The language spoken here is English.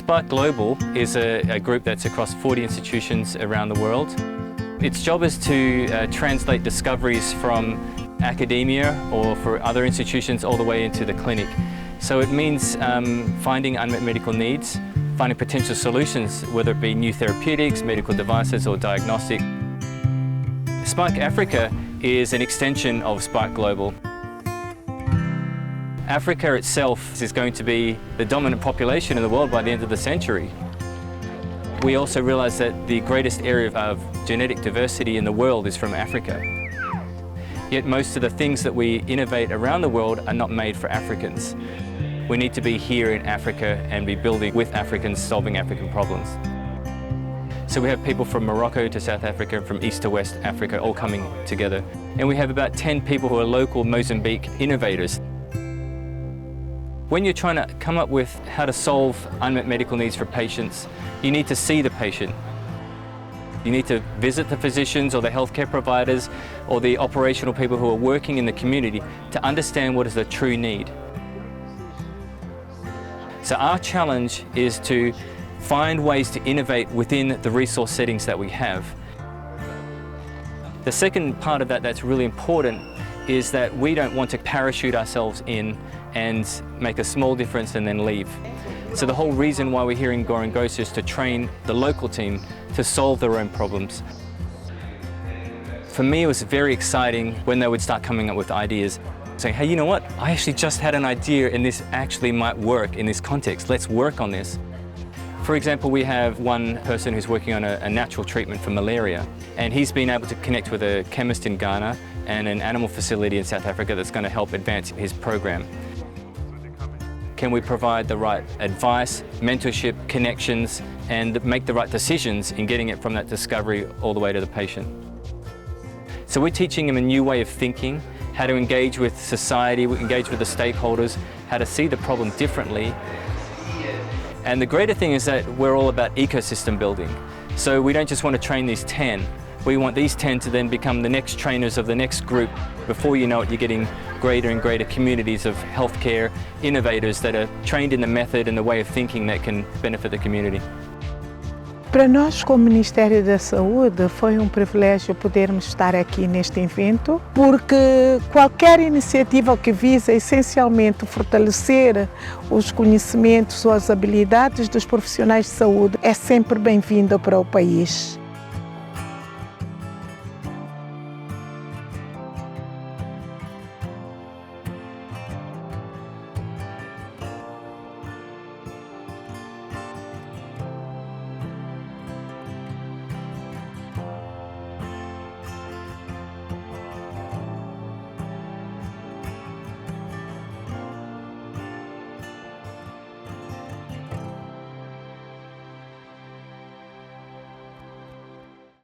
Spark Global is a group that's across 40 institutions around the world. Its job is to translate discoveries from academia or for other institutions all the way into the clinic. So it means finding unmet medical needs, finding potential solutions, whether it be new therapeutics, medical devices or diagnostic. Spark Africa is an extension of Spark Global. Africa itself is going to be the dominant population in the world by the end of the century. We also realize that the greatest area of genetic diversity in the world is from Africa. Yet most of the things that we innovate around the world are not made for Africans. We need to be here in Africa and be building with Africans, solving African problems. So we have people from Morocco to South Africa, from East to West Africa, all coming together. And we have about 10 people who are local Mozambique innovators. When you're trying to come up with how to solve unmet medical needs for patients, you need to see the patient. You need to visit the physicians or the healthcare providers or the operational people who are working in the community to understand what is the true need. So our challenge is to find ways to innovate within the resource settings that we have. The second part of that that's really important is that we don't want to parachute ourselves in and make a small difference and then leave. So the whole reason why we're here in Gorongosa is to train the local team to solve their own problems. For me, it was very exciting when they would start coming up with ideas, saying, hey, you know what? I actually just had an idea and this actually might work in this context. Let's work on this. For example, we have one person who's working on a natural treatment for malaria, and he's been able to connect with a chemist in Ghana and an animal facility in South Africa that's going to help advance his program. Can we provide the right advice, mentorship, connections, and make the right decisions in getting it from that discovery all the way to the patient? So we're teaching him a new way of thinking, how to engage with society, engage with the stakeholders, how to see the problem differently. And the greater thing is that we're all about ecosystem building. So we don't just want to train these 10. We want these 10 to then become the next trainers of the next group. Before you know it, you're getting greater and greater communities of healthcare innovators that are trained in the method and the way of thinking that can benefit the community. Para nós, como Ministério da Saúde, foi privilégio podermos estar aqui neste evento, porque qualquer iniciativa que visa essencialmente fortalecer os conhecimentos ou as habilidades dos profissionais de saúde é sempre bem-vinda para o país.